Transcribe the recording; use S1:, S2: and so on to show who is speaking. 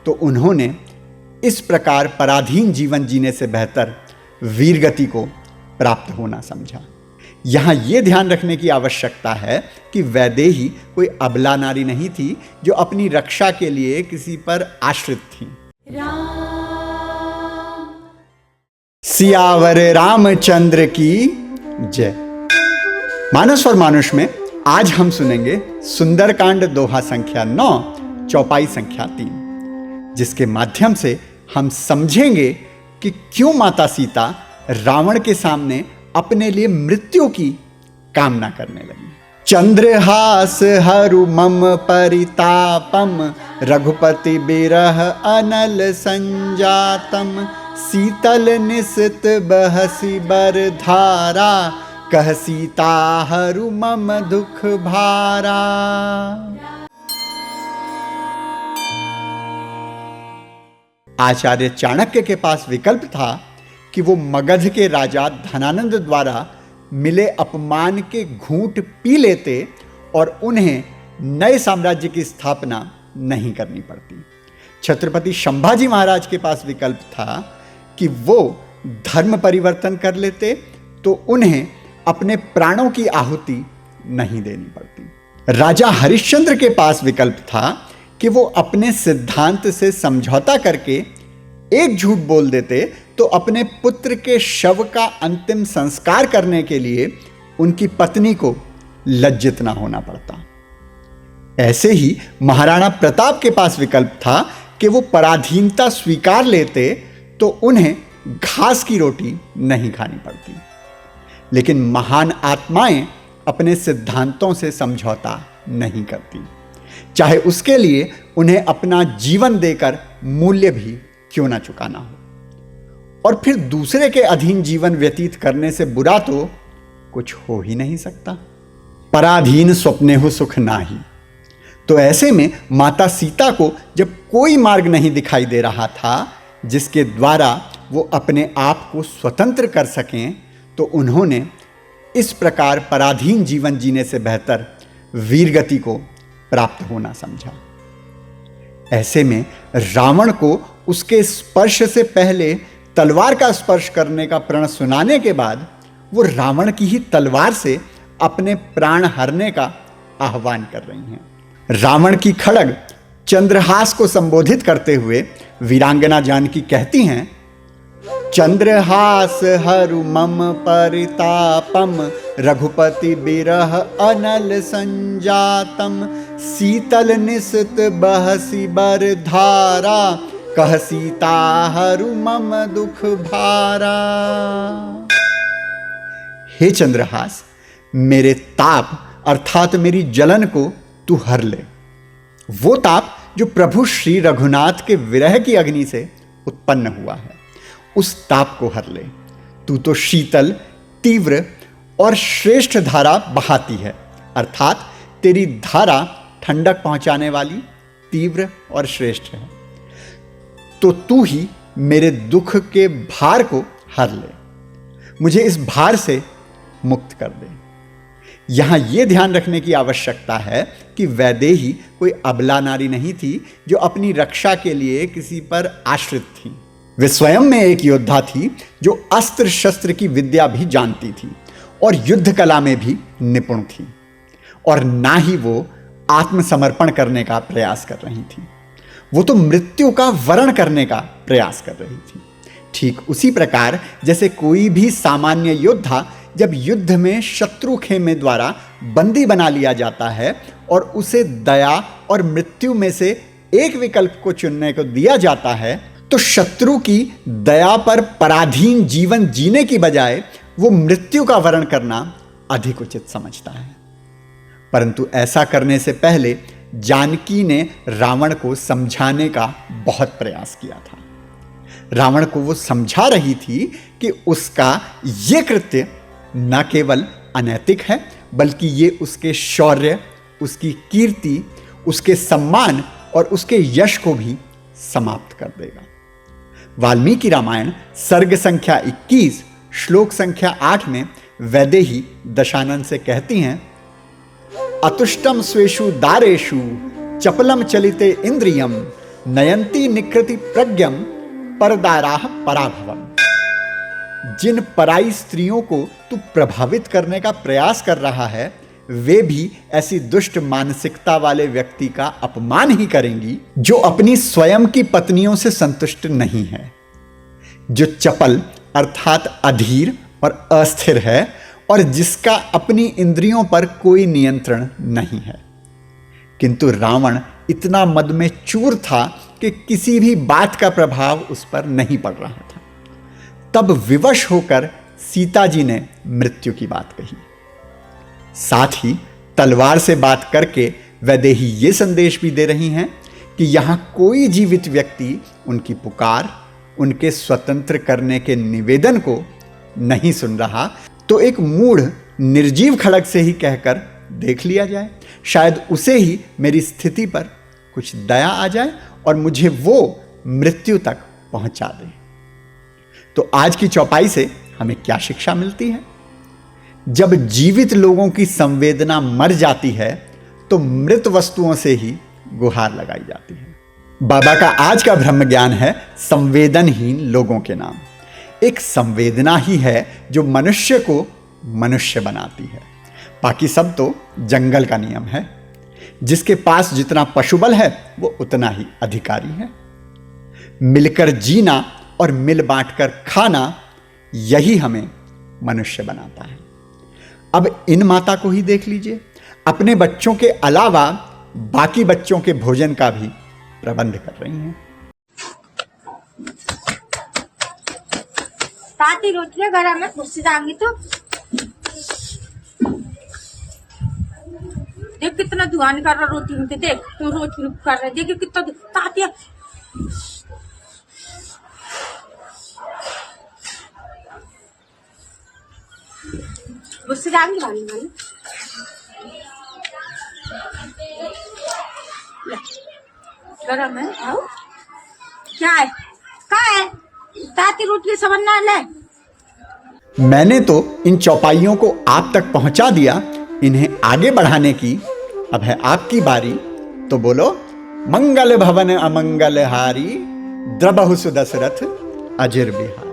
S1: तो उन्होंने इस प्रकार पराधीन जीवन जीने से बेहतर वीरगति को प्राप्त होना समझा। यहां यह ध्यान रखने की आवश्यकता है कि वैदेही कोई अबला नारी नहीं थी जो अपनी रक्षा के लिए किसी पर आश्रित थी। सियावर रामचंद्र की जय। मानस और मानुष में आज हम सुनेंगे सुंदरकांड दोहा संख्या 9 चौपाई संख्या 3, जिसके माध्यम से हम समझेंगे कि क्यों माता सीता रावण के सामने अपने लिए मृत्यु की कामना करने लगी। चंद्रहास हरु मम परितापम रघुपति बिरह अनल संजातम शीतल निशित बहसी बर धारा कह सीता हरु मम दुख भारा। आचार्य चाणक्य के पास विकल्प था कि वो मगध के राजा धनानंद द्वारा मिले अपमान के घूंट पी लेते और उन्हें नए साम्राज्य की स्थापना नहीं करनी पड़ती। छत्रपति संभाजी महाराज के पास विकल्प था कि वो धर्म परिवर्तन कर लेते तो उन्हें अपने प्राणों की आहुति नहीं देनी पड़ती। राजा हरिश्चंद्र के पास विकल्प था कि वो अपने सिद्धांत से समझौता करके एक झूठ बोल देते तो अपने पुत्र के शव का अंतिम संस्कार करने के लिए उनकी पत्नी को लज्जित ना होना पड़ता। ऐसे ही महाराणा प्रताप के पास विकल्प था कि वो पराधीनता स्वीकार लेते तो उन्हें घास की रोटी नहीं खानी पड़ती। लेकिन महान आत्माएं अपने सिद्धांतों से समझौता नहीं करती, चाहे उसके लिए उन्हें अपना जीवन देकर मूल्य भी क्यों ना चुकाना हो। और फिर दूसरे के अधीन जीवन व्यतीत करने से बुरा तो कुछ हो ही नहीं सकता। पराधीन स्वप्नेहु सुख नाही। तो ऐसे में माता सीता को जब कोई मार्ग नहीं दिखाई दे रहा था जिसके द्वारा वो अपने आप को स्वतंत्र कर सकें, तो उन्होंने इस प्रकार पराधीन जीवन जीने से बेहतर वीरगति को प्राप्त होना समझा। ऐसे में रावण को उसके स्पर्श से पहले तलवार का स्पर्श करने का प्रण सुनाने के बाद वो रावण की ही तलवार से अपने प्राण हरने का आह्वान कर रही हैं। रावण की खड़ग चंद्रहास को संबोधित करते हुए वीरांगना जानकी कहती हैं, चंद्रहास हरु मम परितापम रघुपति बिरह अनल संजातम शीतल निशित बहसी बर धारा कह सीता हरु मम दुख भारा। हे चंद्रहास, मेरे ताप अर्थात मेरी जलन को तू हर ले। वो ताप जो प्रभु श्री रघुनाथ के विरह की अग्नि से उत्पन्न हुआ है, उस ताप को हर ले। तू तो शीतल, तीव्र और श्रेष्ठ धारा बहाती है, अर्थात तेरी धारा ठंडक पहुंचाने वाली, तीव्र और श्रेष्ठ है। तो तू ही मेरे दुख के भार को हर ले, मुझे इस भार से मुक्त कर दे। यहां यह ध्यान रखने की आवश्यकता है कि वैदेही कोई अबला नारी नहीं थी जो अपनी रक्षा के लिए किसी पर आश्रित थी। वे स्वयं में एक योद्धा थी जो अस्त्र शस्त्र की विद्या भी जानती थी और युद्ध कला में भी निपुण थी, और ना ही वो आत्मसमर्पण करने का प्रयास कर रही थी। वो तो मृत्यु का वरण करने का प्रयास कर रही थी। ठीक उसी प्रकार जैसे कोई भी सामान्य योद्धा जब युद्ध में शत्रु खेमे द्वारा बंदी बना लिया जाता है और उसे दया और मृत्यु में से एक विकल्प को चुनने को दिया जाता है, तो शत्रु की दया पर पराधीन जीवन जीने की बजाय वो मृत्यु का वरण करना अधिक उचित समझता है। परंतु ऐसा करने से पहले जानकी ने रावण को समझाने का बहुत प्रयास किया था। रावण को वो समझा रही थी कि उसका ये कृत्य न केवल अनैतिक है, बल्कि ये उसके शौर्य, उसकी कीर्ति, उसके सम्मान और उसके यश को भी समाप्त कर देगा। वाल्मीकि रामायण सर्ग संख्या 21 श्लोक संख्या 8 में वैदेही दशानन से कहती हैं, अतुष्टम स्वेषु दारेषु चपलम चलिते इंद्रियम नयंती निकृति प्रज्ञम परदाराह पराभवम। जिन पराई स्त्रियों को तू प्रभावित करने का प्रयास कर रहा है, वे भी ऐसी दुष्ट मानसिकता वाले व्यक्ति का अपमान ही करेंगी जो अपनी स्वयं की पत्नियों से संतुष्ट नहीं है, जो चपल अर्थात अधीर और अस्थिर है और जिसका अपनी इंद्रियों पर कोई नियंत्रण नहीं है। किंतु रावण इतना मद में चूर था कि किसी भी बात का प्रभाव उस पर नहीं पड़ रहा था। तब विवश होकर सीता जी ने मृत्यु की बात कही। साथ ही तलवार से बात करके वैदेही ये संदेश भी दे रही हैं कि यहां कोई जीवित व्यक्ति उनकी पुकार, उनके स्वतंत्र करने के निवेदन को नहीं सुन रहा, तो एक मूढ़ निर्जीव खड़ग से ही कहकर देख लिया जाए, शायद उसे ही मेरी स्थिति पर कुछ दया आ जाए और मुझे वो मृत्यु तक पहुंचा दे। तो आज की चौपाई से हमें क्या शिक्षा मिलती है? जब जीवित लोगों की संवेदना मर जाती है तो मृत वस्तुओं से ही गुहार लगाई जाती है। बाबा का आज का ब्रह्म ज्ञान है संवेदनहीन लोगों के नाम। एक संवेदना ही है जो मनुष्य को मनुष्य बनाती है, बाकी सब तो जंगल का नियम है। जिसके पास जितना पशुबल है वो उतना ही अधिकारी है। मिलकर जीना और मिल बांटकर खाना, यही हमें मनुष्य बनाता है। अब इन माता को ही देख लीजिए, अपने बच्चों के अलावा बाकी बच्चों के भोजन का भी प्रबंध कर रही हैं।
S2: ताती रोटियां गरम है, मुझसे जाएंगी तो देख कितना धुआं निकल रहा रोटी में। देख तो रोटी कर रहे, देखिए कितना तातिया। मुझसे जाएंगी वाली वाली गरम है। आओ क्या है, कहाँ है ताती रोटी समझना ले।
S1: मैंने तो इन चौपाइयों को आप तक पहुंचा दिया, इन्हें आगे बढ़ाने की अब है आपकी बारी। तो बोलो, मंगल भवन अमंगल हारी, द्रबहु सुदशरथ अजिर बिहारी।